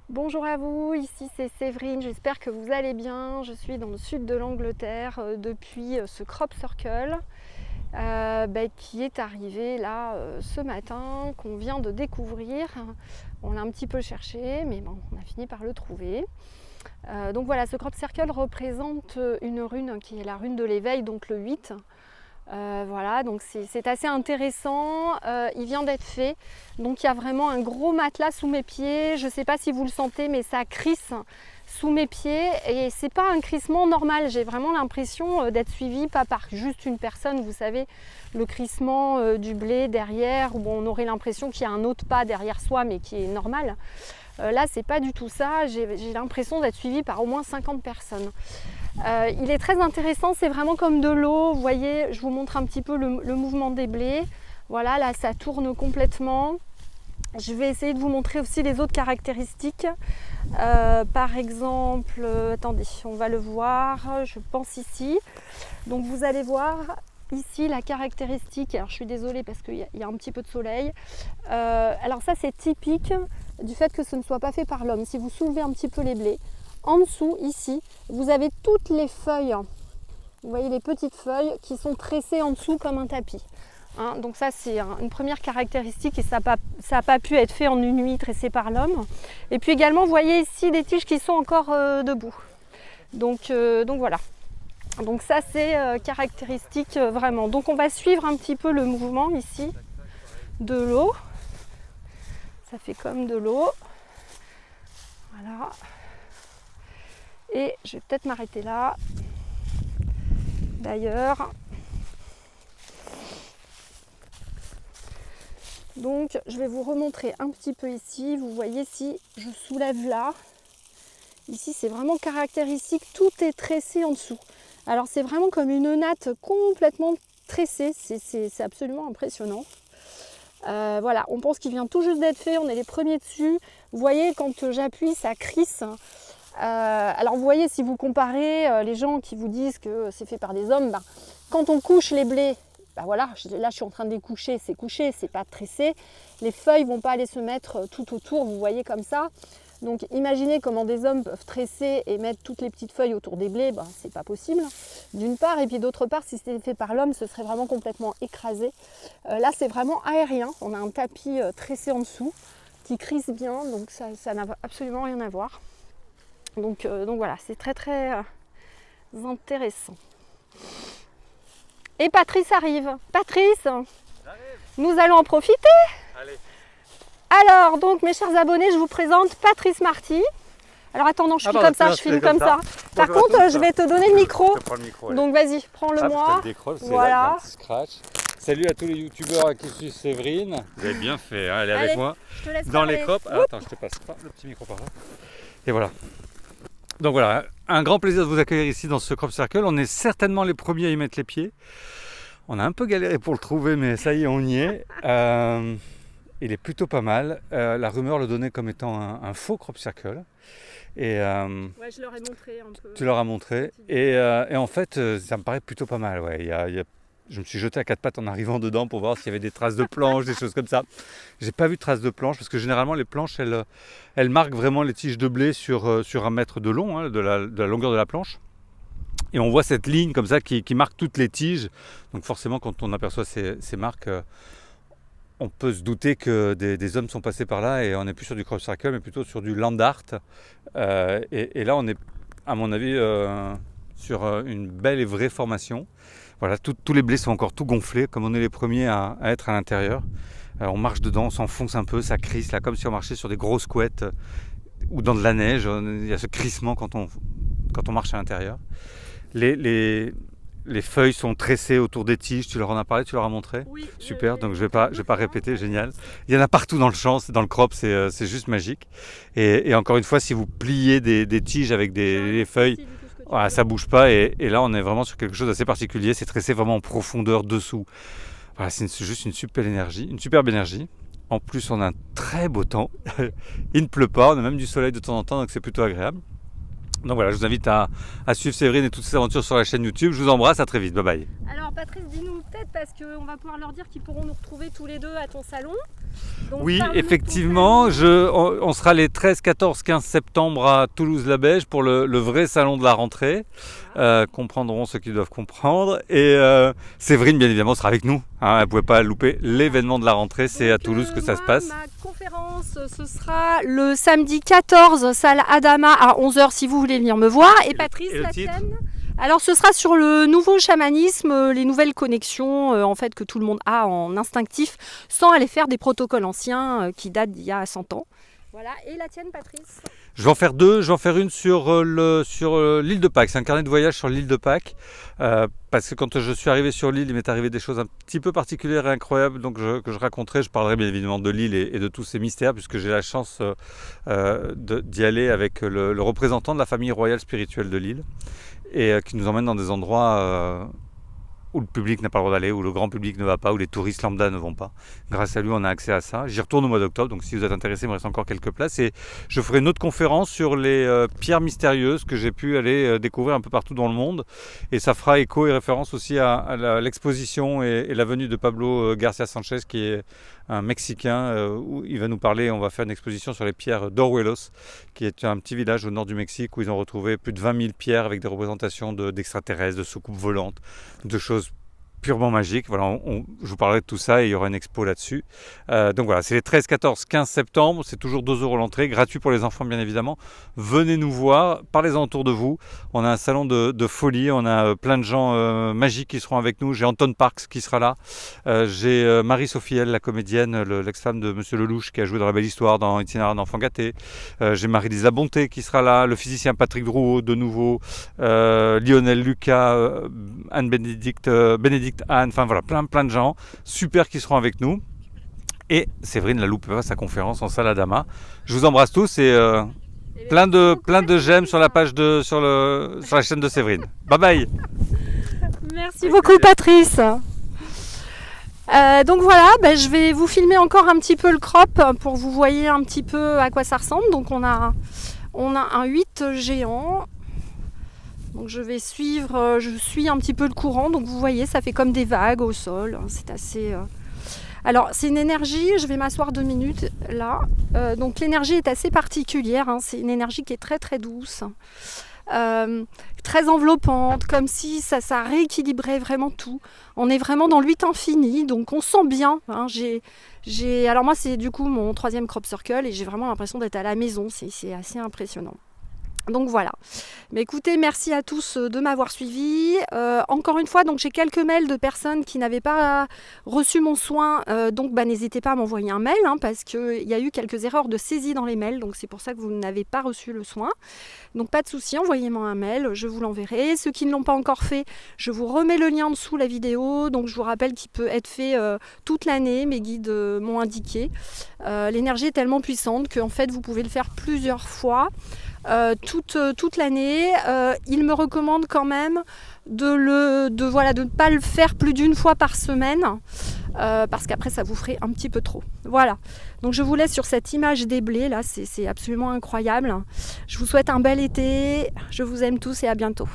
Bonjour à vous, ici c'est Séverine, j'espère que vous allez bien. Je suis dans le sud de l'Angleterre depuis ce crop circle qui est arrivé là ce matin, qu'on vient de découvrir. On l'a un petit peu cherché, mais bon, on a fini par le trouver. Donc voilà, ce crop circle représente une rune qui est la rune de l'éveil, donc le 8. Voilà, donc c'est assez intéressant. Il vient d'être fait, donc il y a vraiment un gros matelas sous mes pieds. Je ne sais pas si vous le sentez, mais ça crisse sous mes pieds et c'est pas un crissement normal. J'ai vraiment l'impression d'être suivie pas par juste une personne. Vous savez, le crissement du blé derrière, où on aurait l'impression qu'il y a un autre pas derrière soi, mais qui est normal. Là, c'est pas du tout ça. J'ai l'impression d'être suivie par au moins 50 personnes. Il est très intéressant, c'est vraiment comme de l'eau. Vous voyez, je vous montre un petit peu le mouvement des blés. Voilà, là ça tourne complètement. Je vais essayer de vous montrer aussi les autres caractéristiques. Par exemple, attendez, on va le voir, je pense ici. Donc vous allez voir ici la caractéristique. Alors je suis désolée parce qu'il y a un petit peu de soleil. Alors ça c'est typique du fait que ce ne soit pas fait par l'homme. Si vous soulevez un petit peu les blés, en dessous, ici, vous avez toutes les feuilles. Vous voyez les petites feuilles qui sont tressées en dessous comme un tapis. Donc ça, c'est une première caractéristique et ça n'a pas pu être fait en une nuit tressé par l'homme. Et puis également, vous voyez ici des tiges qui sont encore debout. Donc voilà. Donc ça, c'est caractéristique vraiment. Donc on va suivre un petit peu le mouvement ici de l'eau. Ça fait comme de l'eau. Voilà. Et je vais peut-être m'arrêter là. D'ailleurs, donc je vais vous remontrer un petit peu ici. Vous voyez, si je soulève là, ici c'est vraiment caractéristique, tout est tressé en dessous. Alors c'est vraiment comme une natte complètement tressée, c'est absolument impressionnant. Voilà, on pense qu'il vient tout juste d'être fait, on est les premiers dessus. Vous voyez, quand j'appuie, ça crisse. Alors vous voyez, si vous comparez les gens qui vous disent que c'est fait par des hommes, quand on couche les blés, voilà, là je suis en train de les coucher, c'est pas tressé. Les feuilles vont pas aller se mettre tout autour, vous voyez comme ça. Donc imaginez comment des hommes peuvent tresser et mettre toutes les petites feuilles autour des blés, c'est pas possible d'une part, et puis d'autre part, si c'était fait par l'homme, ce serait vraiment complètement écrasé. Là c'est vraiment aérien, on a un tapis tressé en dessous qui crisse bien, donc ça n'a absolument rien à voir. Donc voilà, c'est très très intéressant. Et Patrice arrive. Patrice, nous allons en profiter. Allez. Alors donc mes chers abonnés, je vous présente Patrice Marty. Alors attends, non, je filme comme ça, je filme comme ça. Par contre, je vais te donner le micro. Je prends le micro. Donc vas-y, prends-le moi. Voilà. Scratch. Salut à tous les youtubeurs qui suivent Séverine. Vous avez bien fait, hein, elle est avec moi. Je te laisse dans parler. les crops. Ah, attends, je te passe pas le petit micro par là. Et voilà. Donc voilà, un grand plaisir de vous accueillir ici dans ce crop circle. On est certainement les premiers à y mettre les pieds. On a un peu galéré pour le trouver, mais ça y est, on y est. Il est plutôt pas mal. La rumeur le donnait comme étant un faux crop circle. Et, ouais, je leur ai montré un peu. Tu leur as montré. Et en fait, ça me paraît plutôt pas mal. Ouais. Je me suis jeté à quatre pattes en arrivant dedans pour voir s'il y avait des traces de planches, des choses comme ça. J'ai pas vu de traces de planches parce que généralement les planches, elles marquent vraiment les tiges de blé sur 1 mètre de long, hein, de la longueur de la planche. Et on voit cette ligne comme ça qui marque toutes les tiges. Donc forcément, quand on aperçoit ces marques, on peut se douter que des hommes sont passés par là et on n'est plus sur du crop circle, mais plutôt sur du land art. Et là, on est, à mon avis, sur une belle et vraie formation. Voilà, tous les blés sont encore tout gonflés, comme on est les premiers à être à l'intérieur. On marche dedans, on s'enfonce un peu, ça crisse, là, comme si on marchait sur des grosses couettes ou dans de la neige. Il y a ce crissement quand on marche à l'intérieur. Les feuilles sont tressées autour des tiges, tu leur en as parlé, tu leur as montré. Oui, super, donc je vais pas répéter, génial. Il y en a partout dans le champ, dans le crop, c'est juste magique. Et encore une fois, si vous pliez des tiges avec des feuilles, voilà, ça bouge pas. Et là, on est vraiment sur quelque chose d'assez particulier. C'est tressé vraiment en profondeur dessous. Voilà, c'est juste une superbe énergie. En plus, on a un très beau temps. Il ne pleut pas, on a même du soleil de temps en temps, donc c'est plutôt agréable. Donc voilà, je vous invite à suivre Séverine et toutes ses aventures sur la chaîne YouTube. Je vous embrasse, à très vite, bye bye. Alors Patrice, dis-nous peut-être, parce qu'on va pouvoir leur dire qu'ils pourront nous retrouver tous les deux à ton salon. Donc, Oui, parle-nous de ton effectivement, salon. on sera les 13, 14, 15 septembre à Toulouse-la-Beige pour le vrai salon de la rentrée. Comprendront ceux qui doivent comprendre. Et Séverine, bien évidemment, sera avec nous. Hein, elle ne pouvait pas louper l'événement de la rentrée. C'est à Toulouse que ça se passe. Ma conférence, ce sera le samedi 14, salle Adama à 11h si vous voulez venir me voir. Et Patrice, et le la titre tienne? Alors ce sera sur le nouveau chamanisme, les nouvelles connexions en fait que tout le monde a en instinctif, sans aller faire des protocoles anciens qui datent d'il y a 100 ans. Voilà, et la tienne Patrice? Je vais en faire deux. Je vais en faire une sur l'île de Pâques. C'est un carnet de voyage sur l'île de Pâques. Parce que quand je suis arrivé sur l'île, il m'est arrivé des choses un petit peu particulières et incroyables que je raconterai. Je parlerai bien évidemment de l'île et de tous ses mystères, puisque j'ai la chance d'y aller avec le représentant de la famille royale spirituelle de l'île, et qui nous emmène dans des endroits où le public n'a pas le droit d'aller, où le grand public ne va pas, où les touristes lambda ne vont pas. Grâce à lui, on a accès à ça. J'y retourne au mois d'octobre, donc si vous êtes intéressé, il me reste encore quelques places. Et je ferai une autre conférence sur les pierres mystérieuses que j'ai pu aller découvrir un peu partout dans le monde. Et ça fera écho et référence aussi à l'exposition et la venue de Pablo Garcia Sanchez, qui est un Mexicain, où il va nous parler. On va faire une exposition sur les pierres d'Orhuelos, qui est un petit village au nord du Mexique où ils ont retrouvé plus de 20 000 pierres avec des représentations d'extraterrestres, de soucoupes volantes, de choses purement magique. Voilà, je vous parlerai de tout ça et il y aura une expo là-dessus. Donc voilà, c'est les 13, 14, 15 septembre. C'est toujours 2 € l'entrée, gratuit pour les enfants bien évidemment. Venez nous voir, parlez-en autour de vous. On a un salon de folie, on a plein de gens magiques qui seront avec nous. J'ai Anton Parks qui sera là. J'ai Marie-Sophie L, la comédienne, l'ex-femme de Monsieur Lelouch, qui a joué dans La Belle Histoire, dans Itinéraire d'enfant gâté. J'ai Marie-Lise Labonté qui sera là, le physicien Patrick Drouot de nouveau, Lionel Lucas, Anne-Bénédicte, Anne, enfin voilà, plein de gens super qui seront avec nous. Et Séverine la loupe pas sa conférence en salle Adama. Je vous embrasse tous et plein de j'aime sur la page sur la chaîne de Séverine. Bye bye. Merci beaucoup Patrice. Donc voilà, je vais vous filmer encore un petit peu le crop pour que vous voyez un petit peu à quoi ça ressemble. Donc on a un 8 géant. Donc je suis un petit peu le courant, donc vous voyez, ça fait comme des vagues au sol. C'est assez. Alors c'est une énergie, je vais m'asseoir 2 minutes là. Donc l'énergie est assez particulière, hein. C'est une énergie qui est très très douce, très enveloppante, comme si ça rééquilibrait vraiment tout. On est vraiment dans l'8 infini, donc on sent bien. Hein. Alors moi c'est du coup mon 3e crop circle et j'ai vraiment l'impression d'être à la maison, c'est assez impressionnant. Donc voilà. Mais écoutez, merci à tous de m'avoir suivi. Encore une fois, donc j'ai quelques mails de personnes qui n'avaient pas reçu mon soin. Donc n'hésitez pas à m'envoyer un mail parce qu'il y a eu quelques erreurs de saisie dans les mails. Donc c'est pour ça que vous n'avez pas reçu le soin. Donc pas de souci, envoyez-moi un mail, je vous l'enverrai. Ceux qui ne l'ont pas encore fait, je vous remets le lien en dessous la vidéo. Donc je vous rappelle qu'il peut être fait toute l'année. Mes guides m'ont indiqué. L'énergie est tellement puissante qu'en fait vous pouvez le faire plusieurs fois. Toute l'année. Il me recommande quand même de ne pas le faire plus d'une fois par semaine parce qu'après ça vous ferait un petit peu trop. Voilà, donc je vous laisse sur cette image des blés là, c'est absolument incroyable. Je vous souhaite un bel été, je vous aime tous et à bientôt.